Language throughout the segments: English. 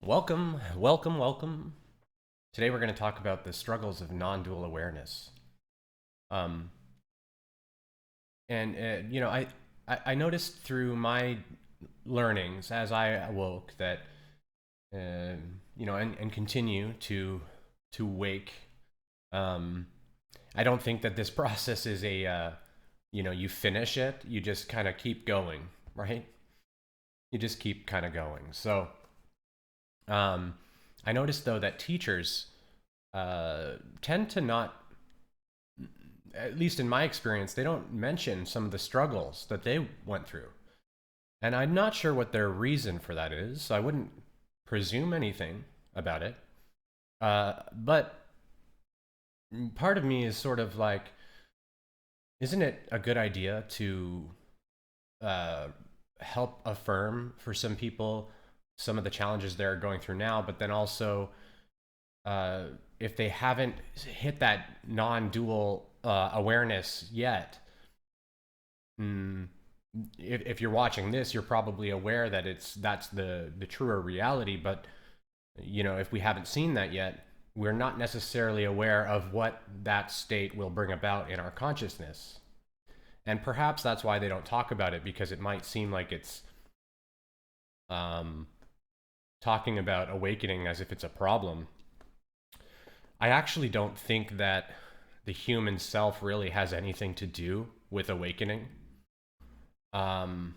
Welcome, welcome, welcome. Today we're going to talk about the struggles of non-dual awareness. Um, and I noticed through my learnings as I awoke that and continue to wake. Um, I don't think that this process is you finish it. You just kind of keep going, right? You just keep kind of going. So um, I noticed though that teachers tend to not, at least in my experience, they don't mention some of the struggles that they went through. And I'm not sure what their reason for that is, so I wouldn't presume anything about it. But part of me is sort of like, isn't it a good idea to uh, help affirm for some people some of the challenges they're going through now, but then also uh, if they haven't hit that non-dual awareness yet, mm, if you're watching this, you're probably aware that that's the truer reality. But if we haven't seen that yet, we're not necessarily aware of what that state will bring about in our consciousness. And perhaps that's why they don't talk about it, because it might seem like it's um, talking about awakening as if it's a problem. I actually don't think that the human self really has anything to do with awakening. Um,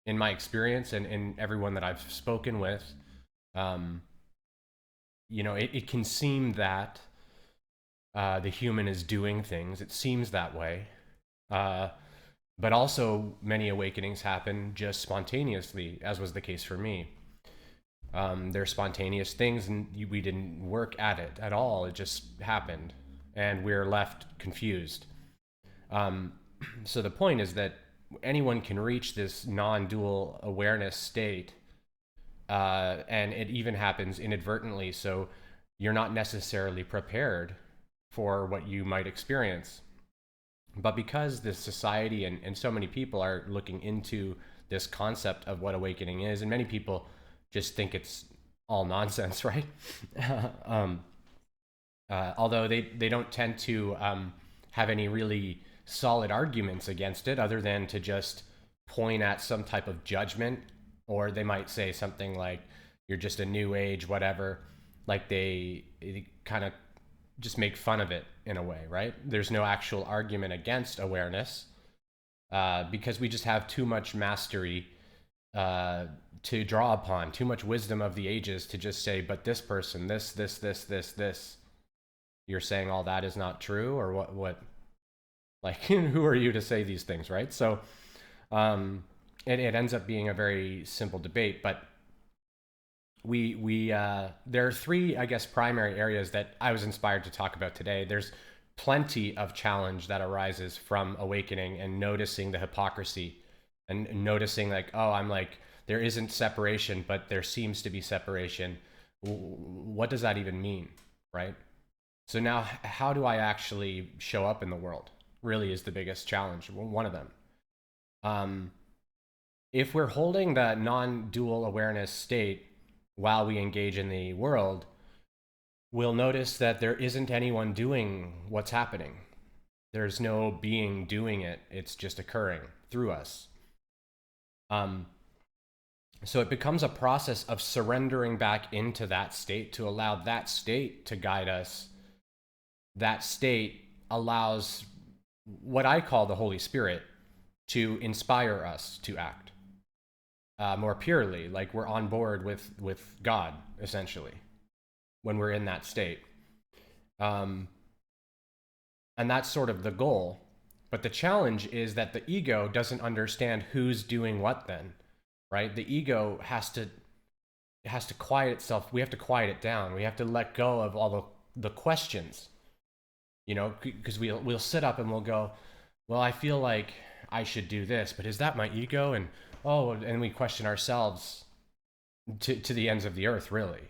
in my experience and in everyone that I've spoken with, um, it can seem that the human is doing things. It seems that way. Uh, but also, many awakenings happen just spontaneously, as was the case for me. They're spontaneous things, and we didn't work at it at all. It just happened, and we're left confused. Um, so the point is that anyone can reach this non-dual awareness state, and it even happens inadvertently. So you're not necessarily prepared for what you might experience. But because this society and so many people are looking into this concept of what awakening is, and many people just think it's all nonsense, right? um, Although they don't tend to have any really solid arguments against it, other than to just point at some type of judgment, or they might say something like, "You're just a new age, whatever." Like they kind of just make fun of it in a way, right? There's no actual argument against awareness, because we just have too much mastery to draw upon, too much wisdom of the ages to just say, but this person, this, you're saying all that is not true, or what, like, who are you to say these things, right? So it ends up being a very simple debate. But we there are three, I guess, primary areas that I was inspired to talk about today. There's plenty of challenge that arises from awakening and noticing the hypocrisy, and noticing like, oh, I'm like, there isn't separation, but there seems to be separation. What does that even mean, right? So now, how do I actually show up in the world? Really is the biggest challenge. One of them. Um, if we're holding the non-dual awareness state while we engage in the world, we'll notice that there isn't anyone doing what's happening. There's no being doing it. It's just occurring through us. Um, so it becomes a process of surrendering back into that state to allow that state to guide us. That state allows what I call the Holy Spirit to inspire us to act more purely, like we're on board with God, essentially, when we're in that state. Um, and that's sort of the goal. But the challenge is that the ego doesn't understand who's doing what then, right? The ego has to quiet itself. We have to quiet it down. We have to let go of all the questions, because we'll sit up and we'll go, well, I feel like I should do this, but is that my ego? And and we question ourselves to the ends of the earth, really.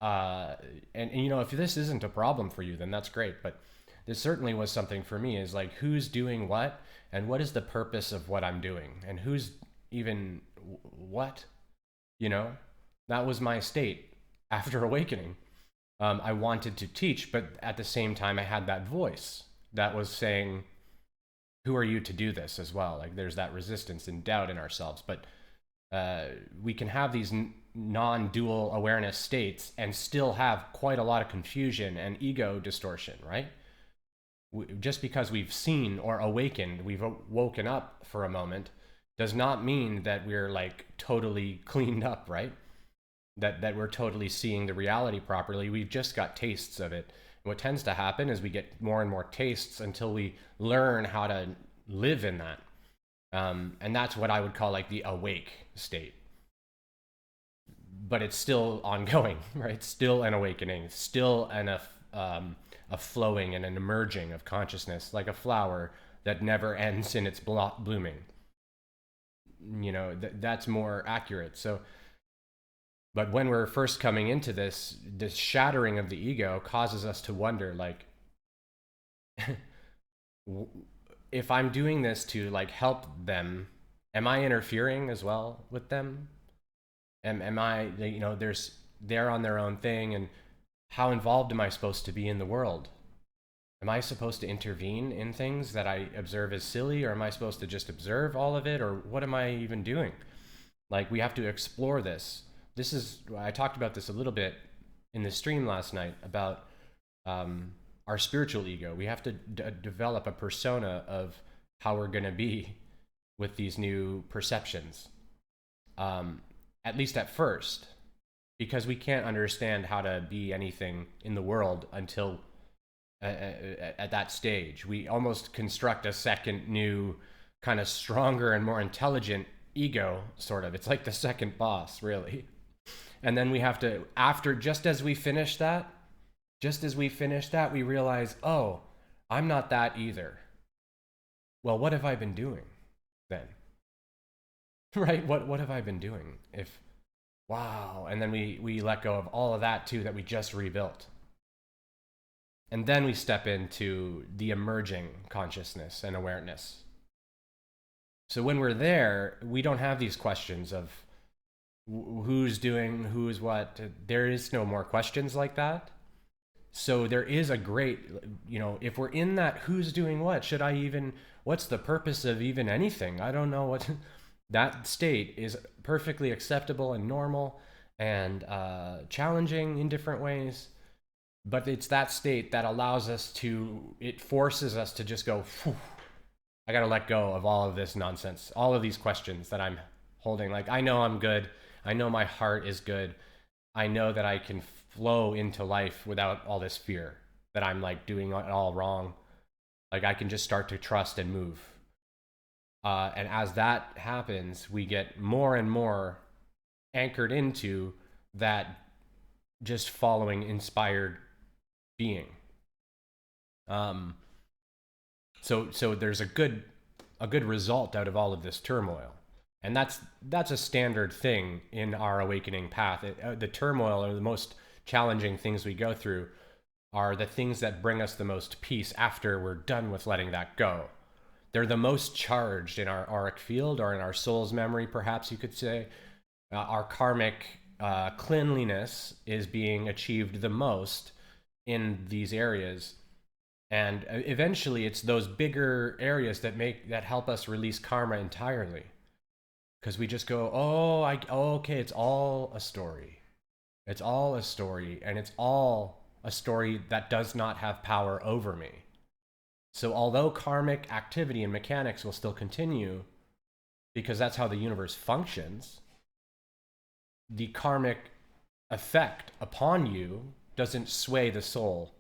And if this isn't a problem for you, then that's great. But this certainly was something for me, is like, who's doing what, and what is the purpose of what I'm doing, and who's even what, you know? That was my state after awakening. I wanted to teach, but at the same time, I had that voice that was saying, who are you to do this as well? Like there's that resistance and doubt in ourselves. But we can have these non-dual awareness states and still have quite a lot of confusion and ego distortion, right? Just because we've seen or awakened, we've woken up for a moment, does not mean that we're like totally cleaned up, right? That we're totally seeing the reality properly. We've just got tastes of it. And what tends to happen is we get more and more tastes until we learn how to live in that. And that's what I would call like the awake state. But it's still ongoing, right? Still an awakening, still a flowing and an emerging of consciousness, like a flower that never ends in its blooming. You know, that's more accurate. So, but when we're first coming into this shattering of the ego causes us to wonder, like, if I'm doing this to like help them, am I interfering as well with them? Am I, you know, they're on their own thing, and how involved am I supposed to be in the world? Am I supposed to intervene in things that I observe as silly, or am I supposed to just observe all of it, or what am I even doing? Like, we have to explore this. This is, I talked about this a little bit in the stream last night about our spiritual ego. We have to develop a persona of how we're going to be with these new perceptions, at least at first, because we can't understand how to be anything in the world until at that stage. We almost construct a second new kind of stronger and more intelligent ego, sort of. It's like the second boss, really. And then we have to, after, just as we finish that, we realize, oh, I'm not that either. Well, what have I been doing then? Right? What have I been doing? If, wow. And then we let go of all of that too that we just rebuilt. And then we step into the emerging consciousness and awareness. So when we're there, we don't have these questions of who's doing who's what. There is no more questions like that. So there is a great, you know, if we're in that who's doing what, should I even, what's the purpose of even anything? I don't know what, that state is perfectly acceptable and normal and challenging in different ways. But it's that state that allows us to, it forces us to just go, phew, I got to let go of all of this nonsense, all of these questions that I'm holding. Like, I know I'm good. I know my heart is good. I know that I can flow into life without all this fear that I'm like doing it all wrong. Like, I can just start to trust and move. And as that happens, we get more and more anchored into that just following inspired being. So there's a good result out of all of this turmoil, and that's a standard thing in our awakening path. The turmoil, or the most challenging things we go through, are the things that bring us the most peace after we're done with letting that go. They're the most charged in our auric field, or in our soul's memory, perhaps you could say. Our karmic cleanliness is being achieved the most in these areas, and eventually it's those bigger areas that help us release karma entirely, because we just go, okay, it's all a story, and it's all a story that does not have power over me. So although karmic activity and mechanics will still continue, because that's how the universe functions, the karmic effect upon you doesn't sway the soul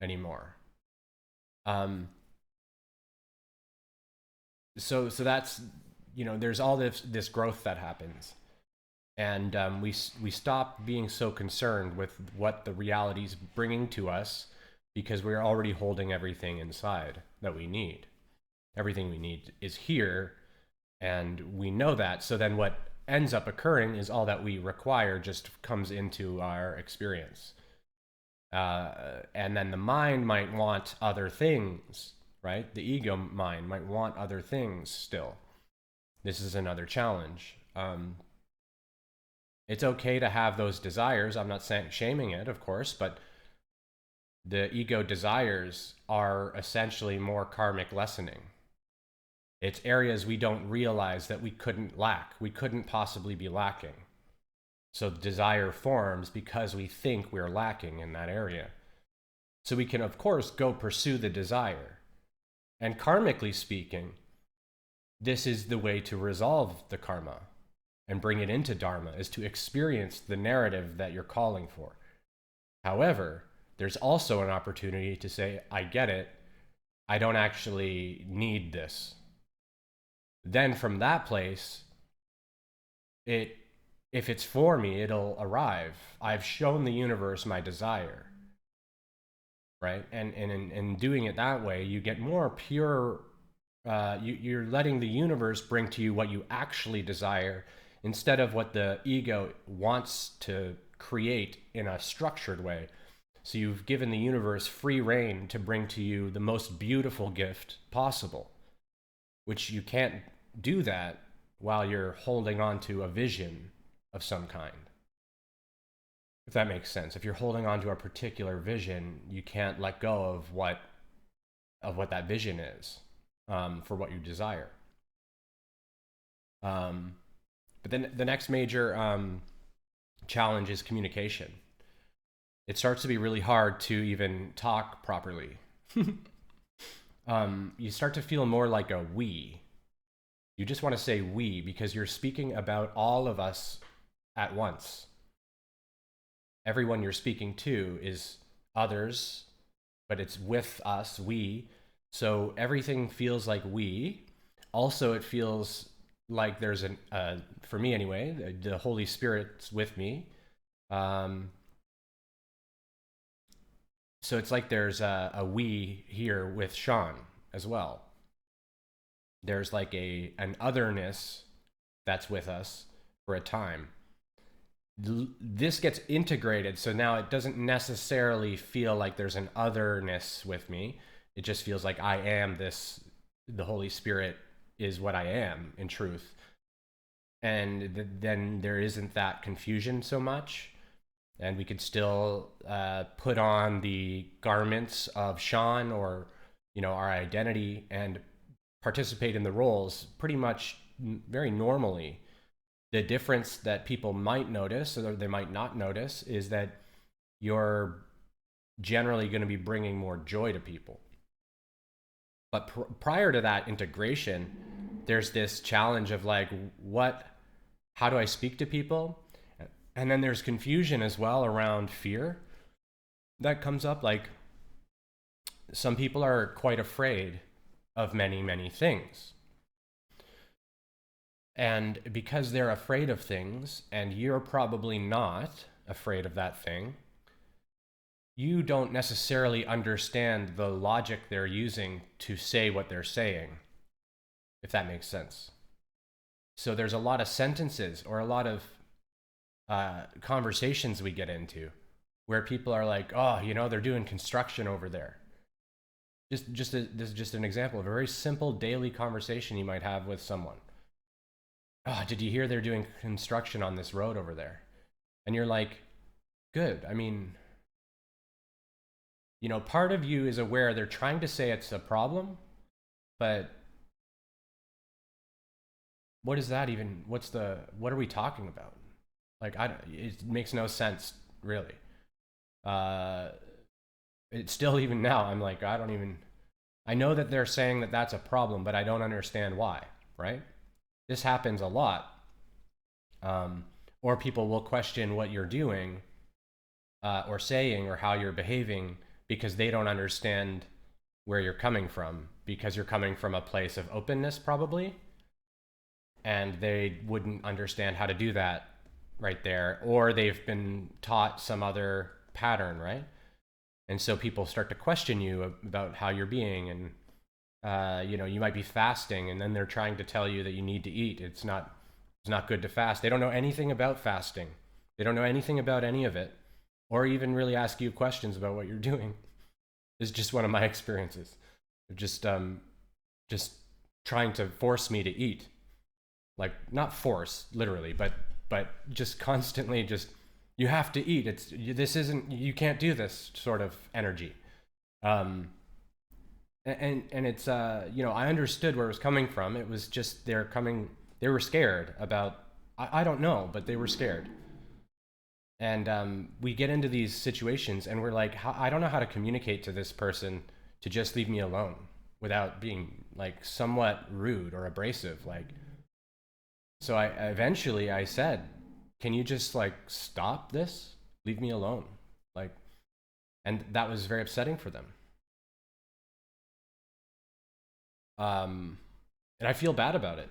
anymore. So that's, you know, there's all this growth that happens, and we stop being so concerned with what the reality's bringing to us, because we're already holding everything inside that we need. Everything we need is here, and we know that. So then what ends up occurring is all that we require just comes into our experience. And then the mind might want other things, right? The ego mind might want other things still. This is another challenge. It's okay to have those desires. I'm not saying shaming it, of course, but the ego desires are essentially more karmic lessening. It's areas we don't realize that we couldn't lack. We couldn't possibly be lacking. So desire forms because we think we're lacking in that area. So we can, of course, go pursue the desire. And karmically speaking, this is the way to resolve the karma and bring it into dharma, is to experience the narrative that you're calling for. However, there's also an opportunity to say, I get it. I don't actually need this. Then from that place, if it's for me, it'll arrive. I've shown the universe my desire, right? And in doing it that way, you get more pure, you're letting the universe bring to you what you actually desire instead of what the ego wants to create in a structured way. So you've given the universe free rein to bring to you the most beautiful gift possible, which you can't do that while you're holding on to a vision of some kind. If that makes sense. If you're holding on to a particular vision, you can't let go of what that vision is, for what you desire. But then the next major challenge is communication. It starts to be really hard to even talk properly. You start to feel more like a we. You just want to say we because you're speaking about all of us at once. Everyone you're speaking to is others, but it's with us, we. So everything feels like we. Also, it feels like there's for me anyway, the Holy Spirit's with me. So it's like there's a we here with Sean as well. There's like an otherness that's with us for a time. This gets integrated, so now it doesn't necessarily feel like there's an otherness with me. It just feels like I am this, the Holy Spirit is what I am in truth. And then there isn't that confusion so much. And we could still put on the garments of Sean or, our identity and participate in the roles pretty much very normally. The difference that people might notice or they might not notice is that you're generally going to be bringing more joy to people. But prior to that integration, there's this challenge of like, how do I speak to people? And then there's confusion as well around fear that comes up. Like, some people are quite afraid of many, many things. And because they're afraid of things, and you're probably not afraid of that thing, you don't necessarily understand the logic they're using to say what they're saying, if that makes sense. So there's a lot of sentences or a lot of conversations we get into where people are like, oh, they're doing construction over there. This is just an example of a very simple daily conversation you might have with someone. Oh, did you hear they're doing construction on this road over there? And you're like, good. I mean, part of you is aware they're trying to say it's a problem, but what is that even? what are we talking about? Like, it makes no sense, really. It's still, even now, I'm like, I know that they're saying that that's a problem, but I don't understand why, right? This happens a lot. Or people will question what you're doing or saying or how you're behaving because they don't understand where you're coming from, because you're coming from a place of openness probably, and they wouldn't understand how to do that right there, or they've been taught some other pattern, right? And so people start to question you about how you're being, and you might be fasting, and then they're trying to tell you that you need to eat. It's not good to fast. They don't know anything about fasting. They don't know anything about any of it, or even really ask you questions about what you're doing. It's just one of my experiences of just trying to force me to eat. Like, not force literally, but but just constantly just, you have to eat. This isn't, you can't do this sort of energy. And it's, I understood where it was coming from. It was just, they were scared about, I don't know, but they were scared. And we get into these situations and we're like, I don't know how to communicate to this person to just leave me alone without being like somewhat rude or abrasive. Like, so I eventually I said, can you just like stop this? Leave me alone. Like, and that was very upsetting for them. And I feel bad about it.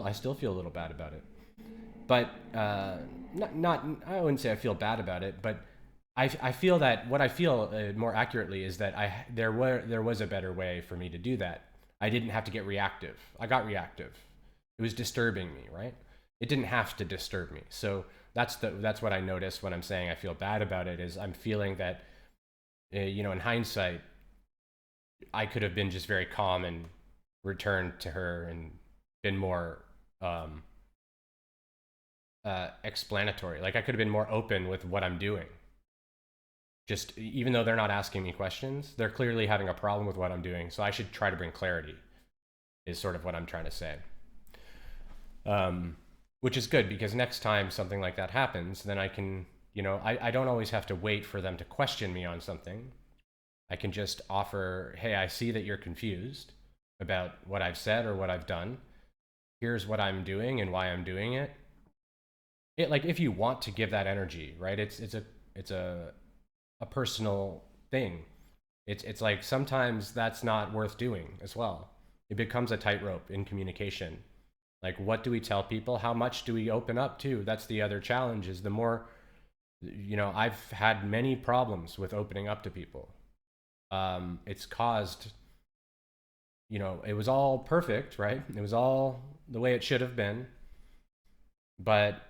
I still feel a little bad about it. But not I wouldn't say I feel bad about it, but I feel that what I feel more accurately is that there was a better way for me to do that. I didn't have to get reactive. I got reactive. It was disturbing me, right? It didn't have to disturb me. So that's what I notice when I'm saying I feel bad about it, is I'm feeling that in hindsight I could have been just very calm and returned to her and been more explanatory. Like I could have been more open with what I'm doing. Just even though they're not asking me questions, they're clearly having a problem with what I'm doing. So I should try to bring clarity, is sort of what I'm trying to say. Which is good, because next time something like that happens, then I can, I don't always have to wait for them to question me on something. I can just offer, hey, I see that you're confused about what I've said or what I've done. Here's what I'm doing and why I'm doing it. Like, if you want to give that energy, right? It's a personal thing. It's like sometimes that's not worth doing as well. It becomes a tightrope in communication. Like, what do we tell people? How much do we open up to? That's the other challenge, is the more, I've had many problems with opening up to people. It's caused, it was all perfect, right? It was all the way it should have been. But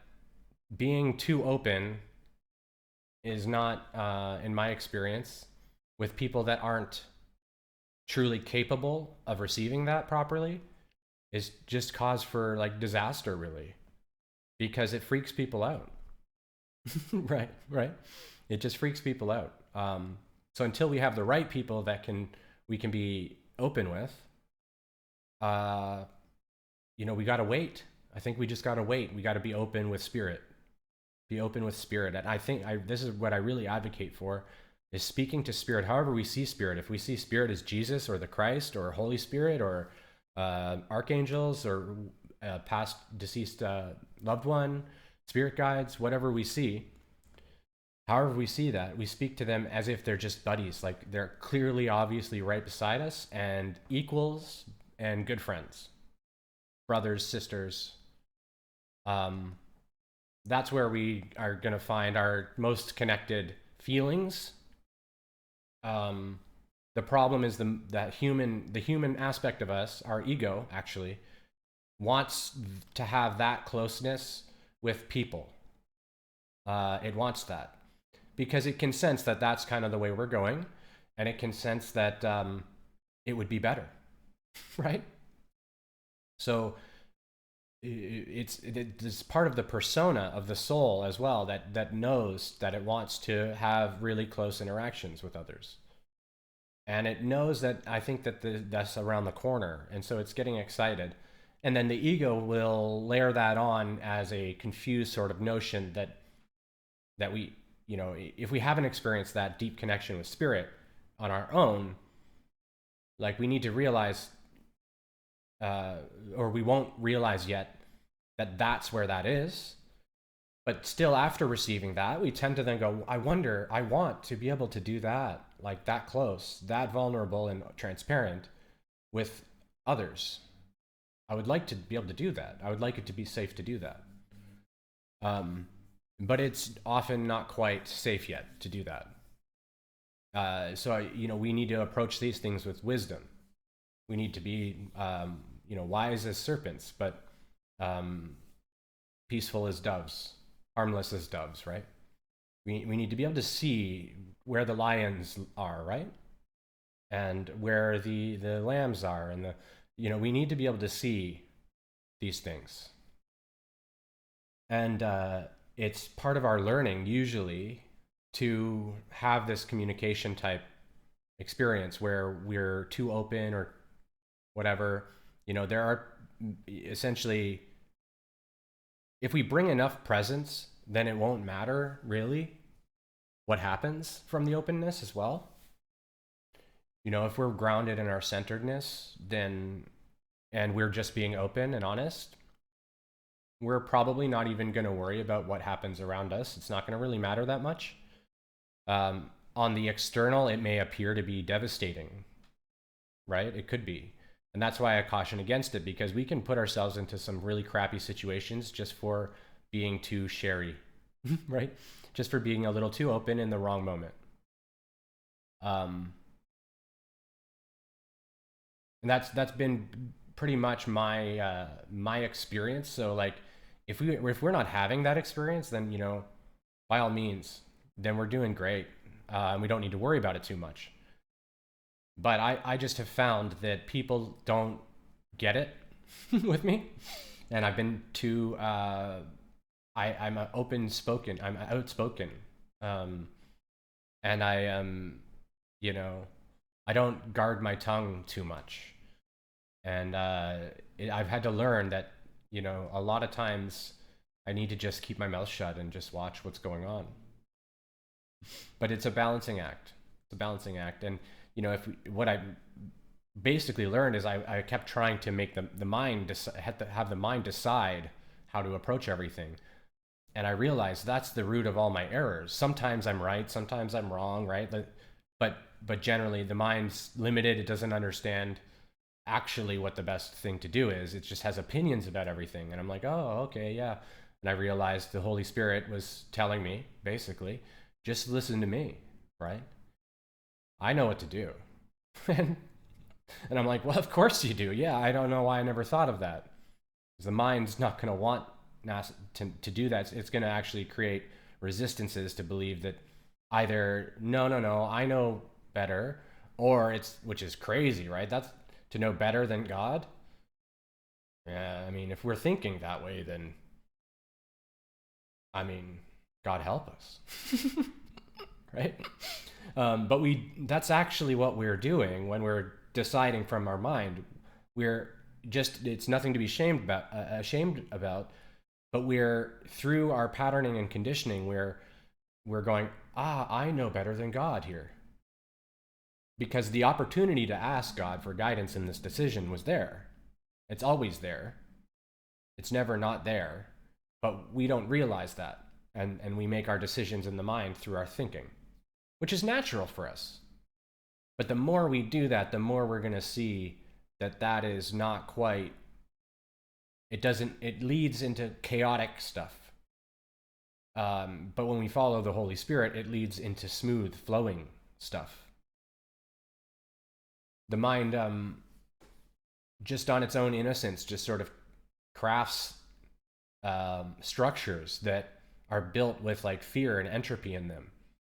being too open is not, in my experience, with people that aren't truly capable of receiving that properly, is just cause for like disaster, really, because it freaks people out. Right. It just freaks people out. So until we have the right people that we can be open with, we got to wait. I think we just got to wait. We got to be open with spirit. Be open with spirit. And I think this is what I really advocate for, is speaking to spirit however we see spirit. If we see spirit as Jesus or the Christ or Holy Spirit or archangels or past deceased loved one, spirit guides, whatever we see, however we see that, we speak to them as if they're just buddies. Like, they're clearly, obviously right beside us and equals and good friends, brothers, sisters. That's where we are going to find our most connected feelings. The problem is the human aspect of us, our ego, actually wants to have that closeness with people. It wants that because it can sense that that's kind of the way we're going, and it can sense that it would be better, right? So it's part of the persona of the soul as well, that knows that it wants to have really close interactions with others. And it knows that, I think that that's around the corner. And so it's getting excited. And then the ego will layer that on as a confused sort of notion that we, if we haven't experienced that deep connection with spirit on our own, like, we need to realize, or we won't realize yet, that that's where that is. But still, after receiving that, we tend to then go, I want to be able to do that, like that close, that vulnerable and transparent with others. I would like to be able to do that. I would like it to be safe to do that. But it's often not quite safe yet to do that. So we need to approach these things with wisdom. We need to be, wise as serpents, but peaceful as doves, harmless as doves, right? We need to be able to see where the lions are, right? And where the lambs are, and we need to be able to see these things. And it's part of our learning usually to have this communication type experience where we're too open or whatever. There are essentially, if we bring enough presence, then it won't matter really what happens from the openness as well. If we're grounded in our centeredness, then, and we're just being open and honest, we're probably not even going to worry about what happens around us. It's not going to really matter that much. On the external, it may appear to be devastating, right? It could be. And that's why I caution against it, because we can put ourselves into some really crappy situations just for being too sherry, right? Just for being a little too open in the wrong moment. And that's been pretty much my my experience. So like, if we're not having that experience, then by all means, then we're doing great, and we don't need to worry about it too much. But I just have found that people don't get it with me, and I've been too I'm a open spoken, I'm outspoken, um, and I am, you know I don't guard my tongue too much, and I've had to learn that a lot of times I need to just keep my mouth shut and just watch what's going on. But it's a balancing act. It's a balancing act, and if what I basically learned is I kept trying to make the mind have the mind decide how to approach everything, and I realized that's the root of all my errors. Sometimes I'm right, sometimes I'm wrong, right? But generally the mind's limited. It doesn't understand actually what the best thing to do is. It just has opinions about everything, and I'm like, oh, okay, yeah. And I realized the Holy Spirit was telling me basically, just listen to me, right? I know what to do. and I'm like, well, of course you do. Yeah, I don't know why I never thought of that. Because the mind's not going to want to do that. It's going to actually create resistances to believe that either no, no, no, I know better, or which is crazy, right? That's to know better than God. Yeah, I mean, if we're thinking that way, then I mean, God help us, right? But that's actually what we're doing when we're deciding from our mind. We're just, it's nothing to be ashamed about, but we're, through our patterning and conditioning, we're going, I know better than God here. Because the opportunity to ask God for guidance in this decision was there. It's always there. It's never not there. But we don't realize that. And we make our decisions in the mind through our thinking, which is natural for us. But the more we do that, the more we're going to see that that is not quite, it leads into chaotic stuff. But when we follow the Holy Spirit, it leads into smooth, flowing stuff. The mind, just on its own innocence, just sort of crafts structures that are built with like fear and entropy in them.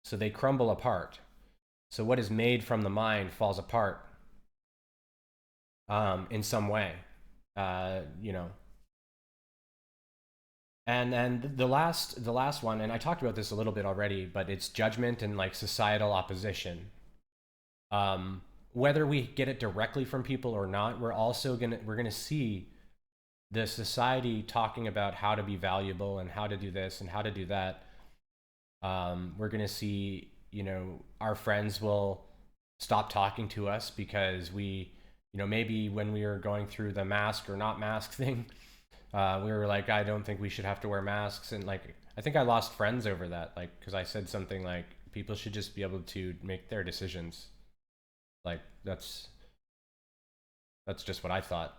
So they crumble apart. So what is made from the mind falls apart in some way, you know. And then the last one, and I talked about this a little bit already, but it's judgment and like societal opposition. Whether we get it directly from people or not, we're gonna see the society talking about how to be valuable and how to do this and how to do that. We're gonna see, our friends will stop talking to us because maybe when we were going through the mask or not mask thing, we were like, I don't think we should have to wear masks. And like, I think I lost friends over that, like, because I said something like, people should just be able to make their decisions. Like, that's just what I thought.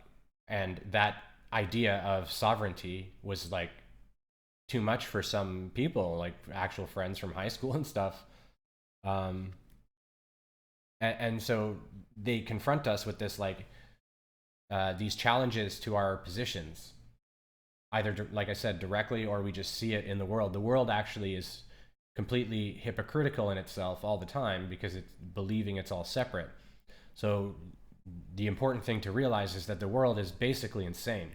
And that idea of sovereignty was like too much for some people, like actual friends from high school and stuff. Um, and so they confront us with this, like, these challenges to our positions, either like I said, directly, or we just see it in the world. The world actually is completely hypocritical in itself all the time because it's believing it's all separate. So the important thing to realize is that the world is basically insane.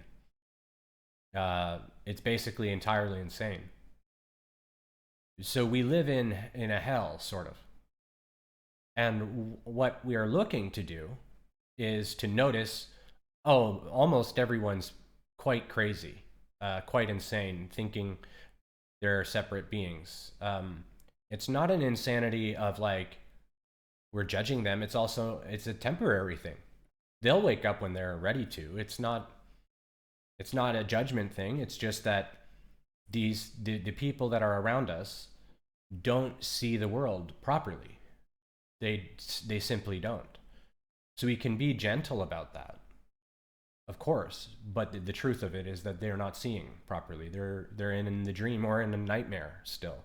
It's basically entirely insane. So we live in a hell, sort of. And what we are looking to do is to notice, oh, almost everyone's quite crazy, quite insane, thinking they're separate beings. It's not an insanity of like we're judging them. It's a temporary thing. They'll wake up when they're ready to. It's not a judgment thing. It's just that the people that are around us don't see the world properly. They simply don't. So we can be gentle about that, of course, but the truth of it is that they're not seeing properly. They're in the dream or in a nightmare still,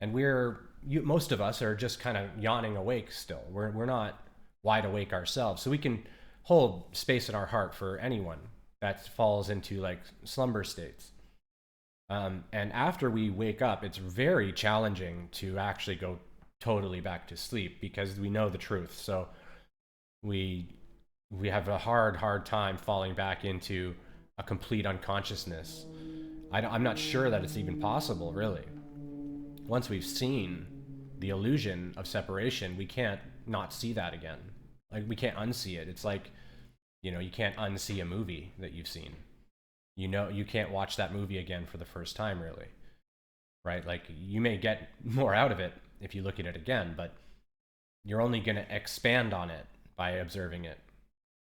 and most of us are just kind of yawning awake still. We're not wide awake ourselves, so we can hold space in our heart for anyone that falls into like slumber states. And after we wake up, it's very challenging to actually go totally back to sleep because we know the truth. So we have a hard time falling back into a complete unconsciousness. I'm not sure that it's even possible, really. Once we've seen the illusion of separation, we can't not see that again. Like we can't unsee it. It's like, you can't unsee a movie that you've seen. You can't watch that movie again for the first time, really. Right? Like you may get more out of it if you look at it again, but you're only going to expand on it by observing it.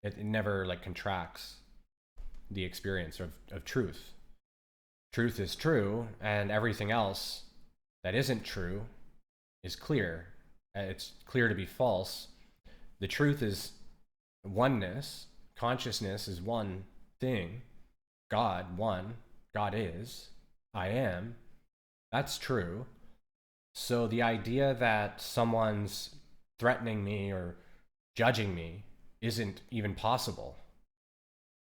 It never like contracts the experience of truth. Truth is true, and everything else that isn't true is clear. It's clear to be false. The truth is oneness. Consciousness is one thing. God, one. God is. I am. That's true. So the idea that someone's threatening me or judging me isn't even possible.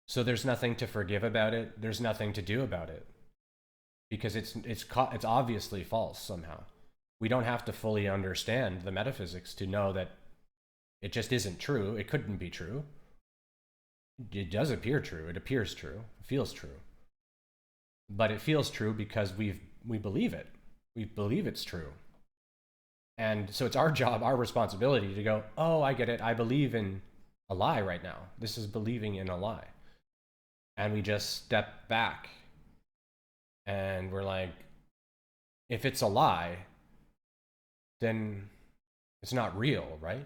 So there's nothing to forgive about it. There's nothing to do about it because it's obviously false somehow. We don't have to fully understand the metaphysics to know that it just isn't true. It couldn't be true. It does appear true. It appears true. It feels true. But it feels true because we believe it. We believe it's true. And so it's our job, our responsibility to go, oh, I get it. I believe in a lie right now. This is believing in a lie. And we just step back and we're like, if it's a lie, then it's not real, right?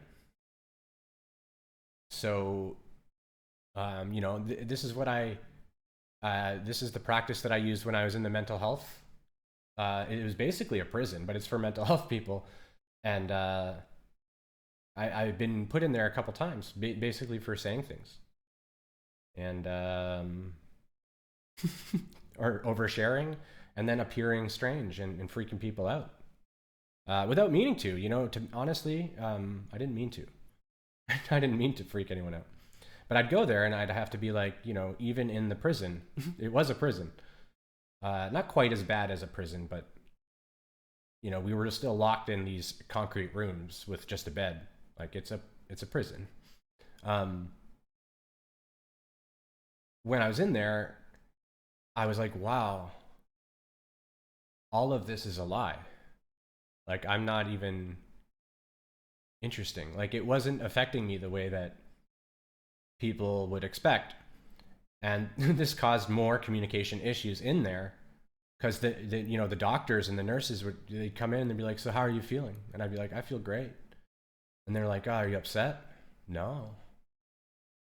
So, this is what this is the practice that I used when I was in the mental health. It was basically a prison, but it's for mental health people. And I've been put in there a couple times, basically for saying things. And or oversharing, and then appearing strange and freaking people out. Without meaning to, honestly, I didn't mean to. I didn't mean to freak anyone out. But I'd go there and I'd have to be like, even in the prison, it was a prison. Not quite as bad as a prison, but, we were still locked in these concrete rooms with just a bed. Like it's a prison. When I was in there, I was like, wow, all of this is a lie. Like I'm not even interesting. Like it wasn't affecting me the way that people would expect. And this caused more communication issues in there because the doctors and the nurses they'd come in and they'd be like, so how are you feeling? And I'd be like, I feel great. And they're like, oh, are you upset? No.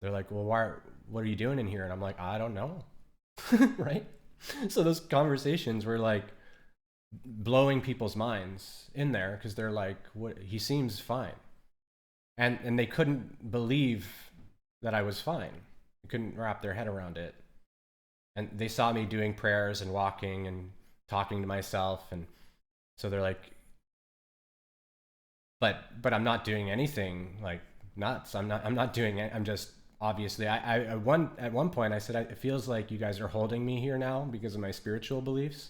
They're like, well, what are you doing in here? And I'm like, I don't know. Right? So those conversations were like blowing people's minds in there because they're like, what, he seems fine. And they couldn't believe that I was fine. They couldn't wrap their head around it. And they saw me doing prayers and walking and talking to myself. And so they're like, but I'm not doing anything like nuts. I'm not doing it. I'm just obviously at one point I said, it feels like you guys are holding me here now because of my spiritual beliefs.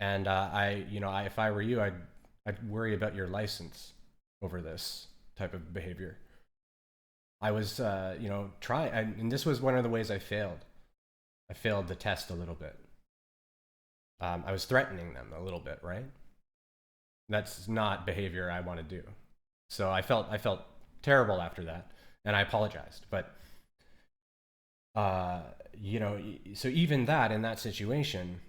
And if I were you, I'd worry about your license over this type of behavior. I was, trying, and this was one of the ways I failed. I failed the test a little bit. I was threatening them a little bit, right? That's not behavior I want to do. So I felt terrible after that, and I apologized. But you know, so even that, in that situation,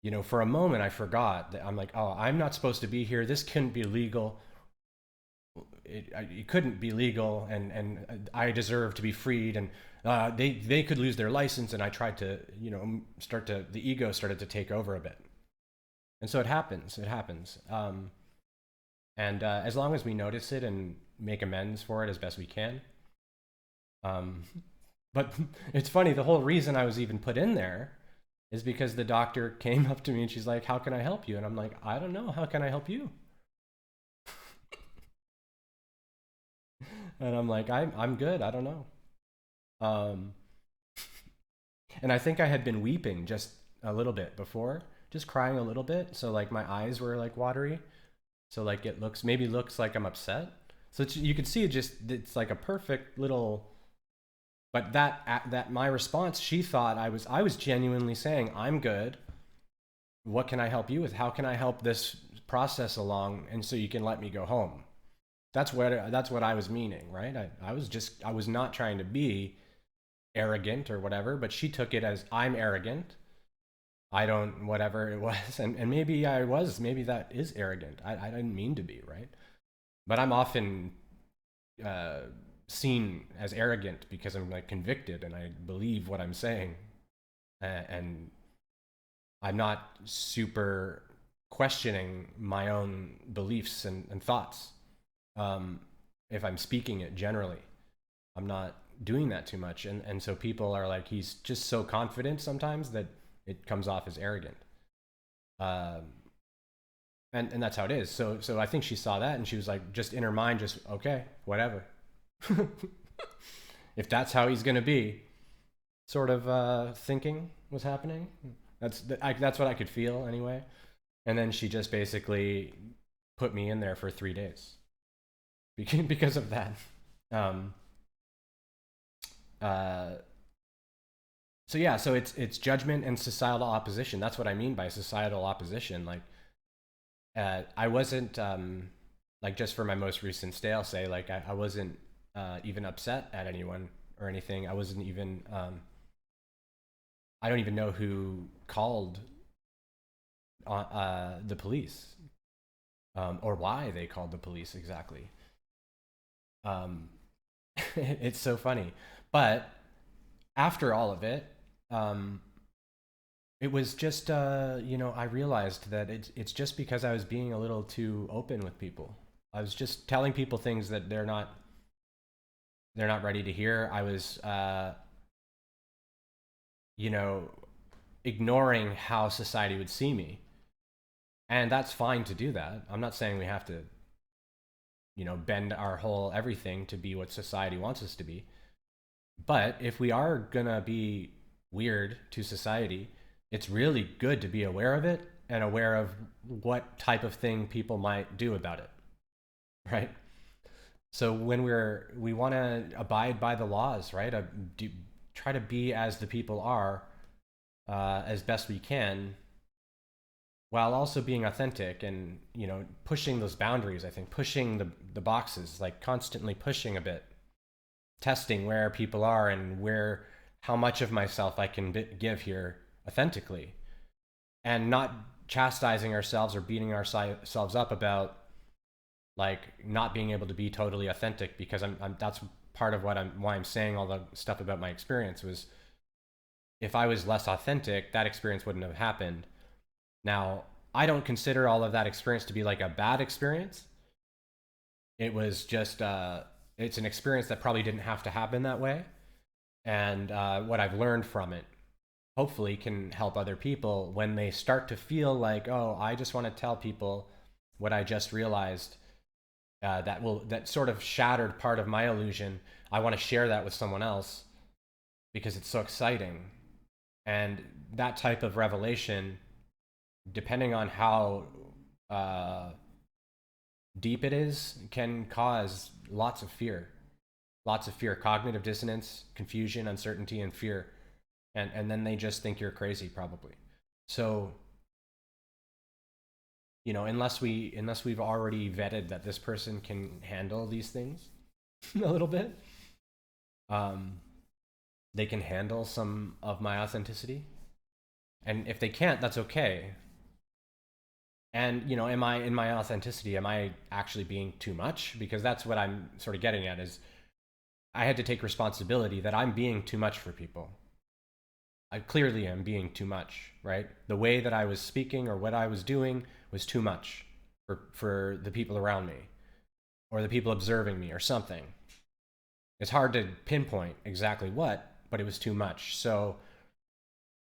you know, for a moment I forgot that I'm like, oh, I'm not supposed to be here. This couldn't be legal. It couldn't be legal, and I deserve to be freed. And they could lose their license. And I tried to, you know, the ego started to take over a bit. And so it happens. It happens. And as long as we notice it and make amends for it as best we can. But it's funny, the whole reason I was even put in there is because the doctor came up to me and she's like, how can I help you? And I'm like, I don't know. How can I help you? And I'm like, I'm good. I don't know. Um, and I think I had been weeping just a little bit before, just crying a little bit. So like my eyes were like watery. So like it looks like I'm upset. So you can see it's like a perfect little, but that my response, she thought I was genuinely saying, I'm good. What can I help you with? How can I help this process along? And so you can let me go home. That's what I was meaning, right? I was not trying to be arrogant or whatever, but she took it as I'm arrogant. I don't, whatever it was. And maybe I was, maybe that is arrogant. I didn't mean to be, right? But I'm often uh, seen as arrogant because I'm like convicted and I believe what I'm saying. And I'm not super questioning my own beliefs and thoughts. Um, if I'm speaking it generally, I'm not doing that too much. And so people are like, he's just so confident sometimes that it comes off as arrogant. Um, and that's how it is. So I think she saw that and she was like, just in her mind, just okay, whatever. If that's how he's gonna be, sort of thinking was happening. That's what I could feel anyway. And then she just basically put me in there for 3 days because of that. Um, uh, so yeah, so it's judgment and societal opposition. That's what I mean by societal opposition. Like I wasn't like, just for my most recent stay, I'll say like I wasn't even upset at anyone or anything. I wasn't even I don't even know who called the police, or why they called the police exactly. Um, it's so funny, but after all of it, um, it was just you know, I realized that it's just because I was being a little too open with people. I was just telling people things that they're not ready to hear. I was you know, ignoring how society would see me. And that's fine to do that. I'm not saying we have to, you know, bend our whole everything to be what society wants us to be. But if we are gonna be weird to society, it's really good to be aware of it and aware of what type of thing people might do about it, right? So when we want to abide by the laws, right? Try to be as the people are, as best we can, while also being authentic and, you know, pushing those boundaries. I think pushing the boxes, like constantly pushing a bit, testing where people are and where how much of myself I can give here authentically, and not chastising ourselves or beating ourselves up about like not being able to be totally authentic, because I'm that's part of why I'm saying all the stuff about my experience was, if I was less authentic, that experience wouldn't have happened. Now, I don't consider all of that experience to be like a bad experience. It was just it's an experience that probably didn't have to happen that way. And what I've learned from it hopefully can help other people when they start to feel like, oh, I just want to tell people what I just realized, that sort of shattered part of my illusion. I want to share that with someone else because it's so exciting. And that type of revelation, depending on how uh, deep it is, can cause lots of fear, cognitive dissonance, confusion, uncertainty, and fear. and then they just think you're crazy probably. So, you know, unless we've already vetted that this person can handle these things a little bit, um, they can handle some of my authenticity. And if they can't, that's okay. And, you know, am I in my authenticity? Am I actually being too much? Because that's what I'm sort of getting at is I had to take responsibility that I'm being too much for people. I clearly am being too much, right? The way that I was speaking or what I was doing was too much for the people around me or the people observing me or something. It's hard to pinpoint exactly what, but it was too much. So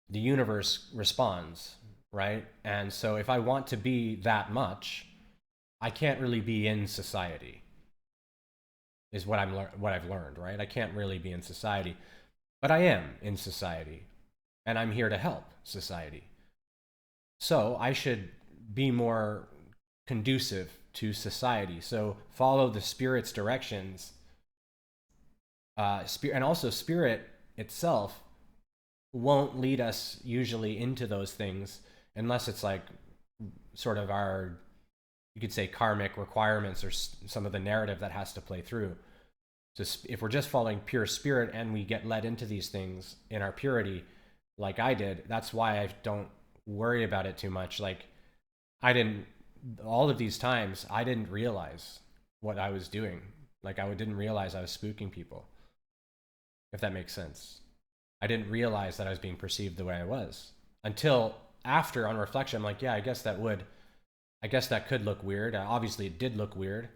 the universe responds, right? And so if I want to be that much, I can't really be in society. Is what I've learned, right? I can't really be in society, but I am in society, and I'm here to help society. So I should be more conducive to society. So follow the spirit's directions. And also spirit itself won't lead us usually into those things unless it's like sort of our, you could say, karmic requirements or some of the narrative that has to play through. So if we're just following pure spirit and we get led into these things in our purity, like I did, that's why I don't worry about it too much. Like I didn't, all of these times, I didn't realize what I was doing. Like I didn't realize I was spooking people, if that makes sense. I didn't realize that I was being perceived the way I was until after, on reflection, I'm like, yeah, I guess that could look weird. Obviously it did look weird.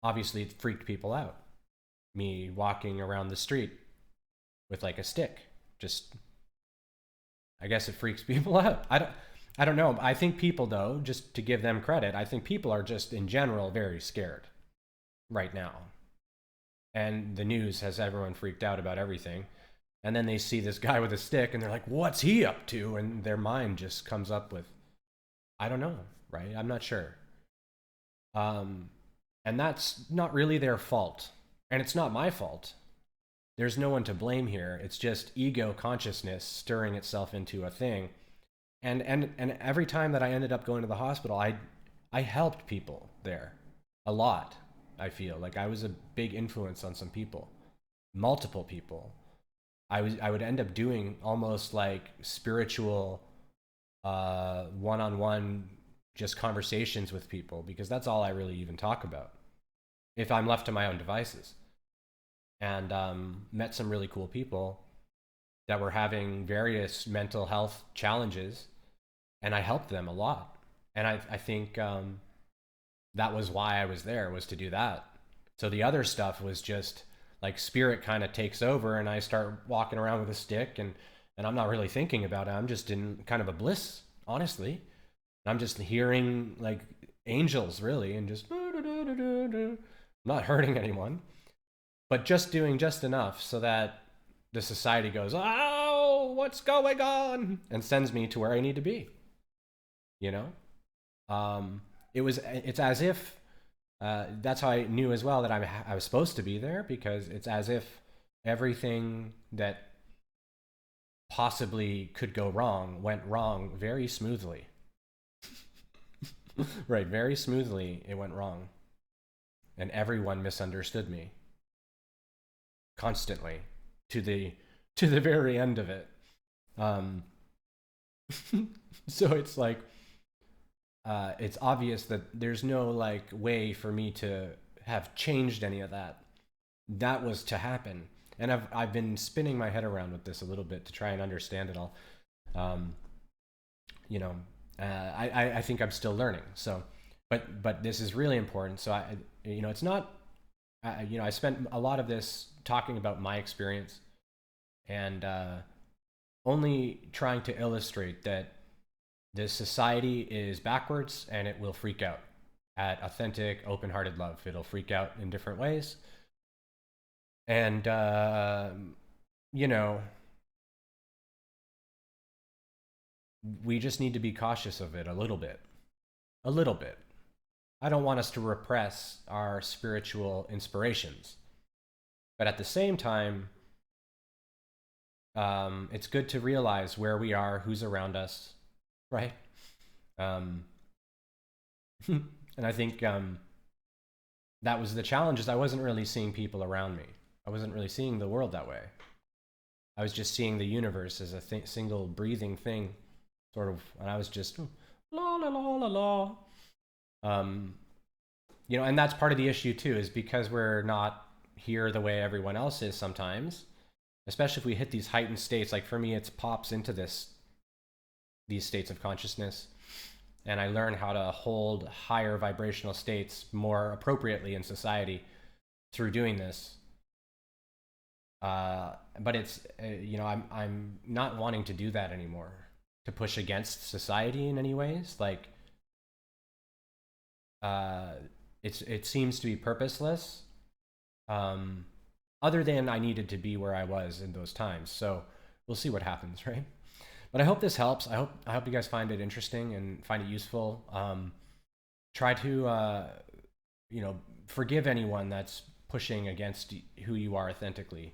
Obviously it freaked people out. Me walking around the street with like a stick. Just, I guess it freaks people out. I don't know. I think people, though, just to give them credit, I think people are just in general very scared right now. And the news has everyone freaked out about everything. And then they see this guy with a stick and they're like, what's he up to? And their mind just comes up with, I don't know, right? I'm not sure. And that's not really their fault. And it's not my fault. There's no one to blame here. It's just ego consciousness stirring itself into a thing. And every time that I ended up going to the hospital, I helped people there a lot. I feel like I was a big influence on some people, multiple people. I would end up doing almost like spiritual one-on-one just conversations with people because that's all I really even talk about if I'm left to my own devices. And met some really cool people that were having various mental health challenges, and I helped them a lot. And I think that was why I was there, was to do that. So the other stuff was just like spirit kind of takes over, and I start walking around with a stick, and I'm not really thinking about it. I'm just in kind of a bliss, honestly. I'm just hearing like angels, really, and just not hurting anyone, but just doing just enough so that the society goes, oh, what's going on? And sends me to where I need to be. You know? It's as if, that's how I knew as well that I was supposed to be there, because it's as if everything that possibly could go wrong went wrong very smoothly. Right, very smoothly it went wrong. And everyone misunderstood me constantly to the very end of it. Um, so it's like it's obvious that there's no like way for me to have changed any of that. That was to happen, and I've been spinning my head around with this a little bit to try and understand it all. Um, you know, I think I'm still learning. So, but this is really important. So it's not. I spent a lot of this talking about my experience, and only trying to illustrate that this society is backwards and it will freak out at authentic, open-hearted love. It'll freak out in different ways. And, we just need to be cautious of it a little bit. A little bit. I don't want us to repress our spiritual inspirations. But at the same time, it's good to realize where we are, who's around us, right? Um, and I think that was the challenge, is I wasn't really seeing people around me. I wasn't really seeing the world that way. I was just seeing the universe as a single breathing thing, sort of, and I was just la la la la la. Um, and that's part of the issue too, is because we're not here the way everyone else is sometimes, especially if we hit these heightened states. Like for me, it pops into these states of consciousness, and I learn how to hold higher vibrational states more appropriately in society through doing this. But it's I'm not wanting to do that anymore, to push against society in any ways. Like it seems to be purposeless. Other than I needed to be where I was in those times. So we'll see what happens, right? But I hope this helps. I hope you guys find it interesting and find it useful. Try to forgive anyone that's pushing against who you are authentically.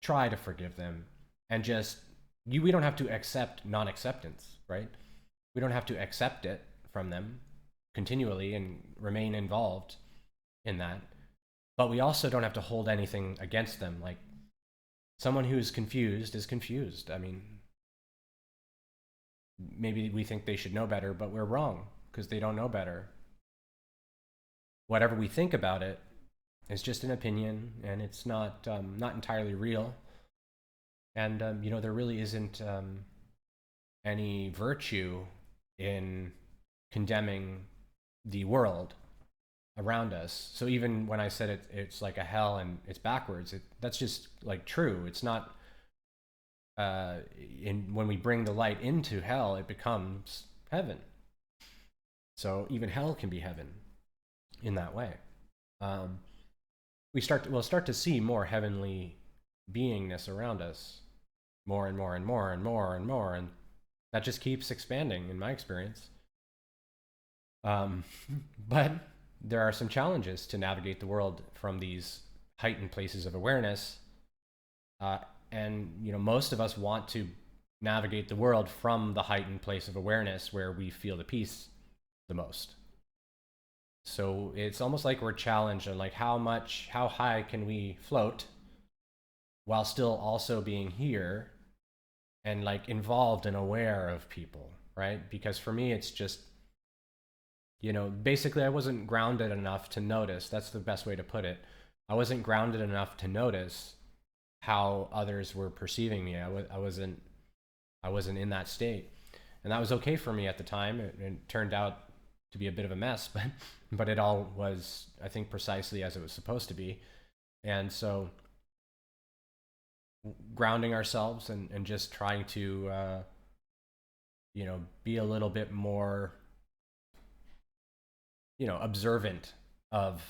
Try to forgive them, and we don't have to accept non-acceptance, right? We don't have to accept it from them continually and remain involved in that. But we also don't have to hold anything against them. Like, someone who's confused is confused. I mean, maybe we think they should know better, but we're wrong, because they don't know better. Whatever we think about it is just an opinion, and it's not entirely real. And there really isn't any virtue in condemning the world around us. So even when I said it's like a hell and it's backwards, that's just like true. It's not. When we bring the light into hell, it becomes heaven. So even hell can be heaven in that way. We'll start to see more heavenly beingness around us, more and more and more and more and more, and that just keeps expanding in my experience. But there are some challenges to navigate the world from these heightened places of awareness, and most of us want to navigate the world from the heightened place of awareness where we feel the peace the most. So it's almost like we're challenged on like how high can we float while still also being here and like involved and aware of people, right? Because for me, it's just, basically I wasn't grounded enough to notice. That's the best way to put it. I wasn't grounded enough to notice how others were perceiving me. I wasn't in that state, and that was okay for me at the time. It turned out to be a bit of a mess, but it all was, I think, precisely as it was supposed to be. And so grounding ourselves and just trying to be a little bit more observant of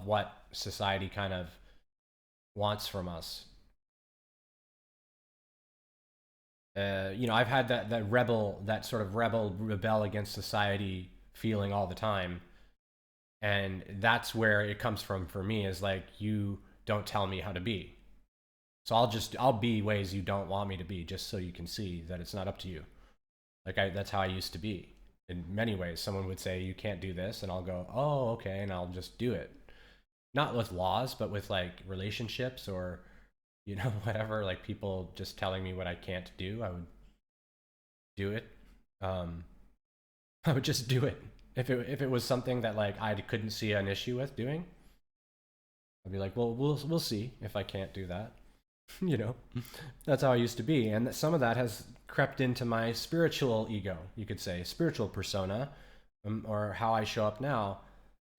what society kind of wants from us. I've had that sort of rebel against society feeling all the time, and that's where it comes from for me, is like, you don't tell me how to be, so I'll be ways you don't want me to be, just so you can see that it's not up to you. Like, that's how I used to be in many ways. Someone would say you can't do this, and I'll go, oh, okay, and I'll just do it, not with laws, but with like relationships or whatever, like people just telling me what I can't do, I would do it. I would just do it. If it was something that like I couldn't see an issue with doing, I'd be like, well, we'll see if I can't do that. That's how I used to be. And some of that has crept into my spiritual ego, you could say, spiritual persona, or how I show up now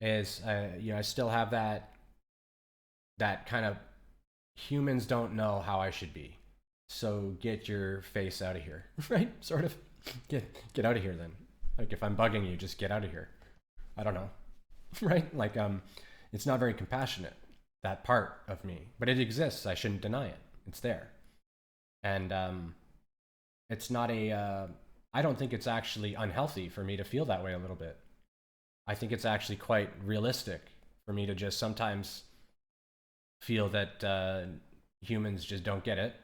is, I still have that kind of, humans don't know how I should be, so get your face out of here, right? Sort of, get out of here then. Like, if I'm bugging you, just get out of here. I don't know, right? Like, it's not very compassionate, that part of me, but it exists. I shouldn't deny it. It's there. And it's not I don't think it's actually unhealthy for me to feel that way a little bit. I think it's actually quite realistic for me to just sometimes feel that humans just don't get it,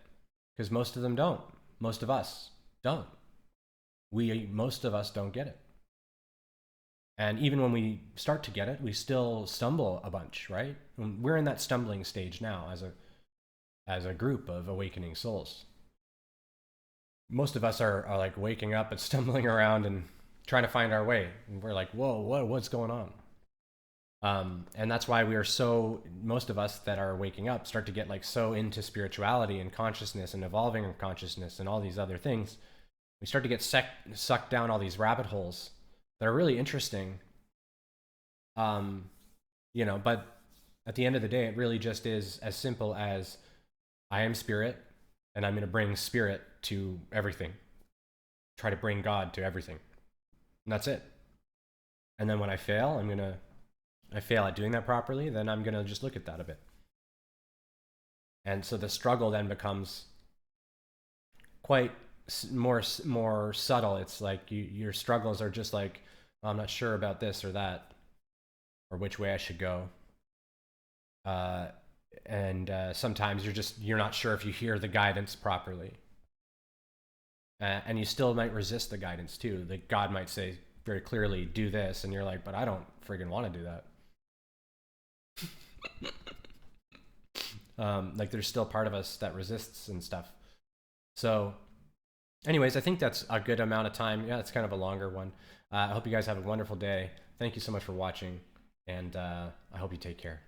because most of them don't. Most of us don't. Most of us don't get it. And even when we start to get it, we still stumble a bunch, right? We're in that stumbling stage now as a group of awakening souls. Most of us are like waking up and stumbling around and trying to find our way. And we're like, whoa, what's going on? And that's why we are most of us that are waking up start to get like so into spirituality and consciousness and evolving of consciousness and all these other things. We start to get sucked down all these rabbit holes that are really interesting. But at the end of the day, it really just is as simple as I am spirit and I'm going to bring spirit to everything. Try to bring God to everything. And that's it. And then when I fail, I fail at doing that properly, then I'm going to just look at that a bit. And so the struggle then becomes quite more subtle. It's like your struggles are just like, oh, I'm not sure about this or that, or which way I should go. Sometimes you're not sure if you hear the guidance properly. And you still might resist the guidance too. Like God might say very clearly, do this. And you're like, but I don't friggin' want to do that. Like there's still part of us that resists and stuff. So anyways, I think that's a good amount of time. Yeah, it's kind of a longer one. I hope you guys have a wonderful day. Thank you so much for watching, and I hope you take care.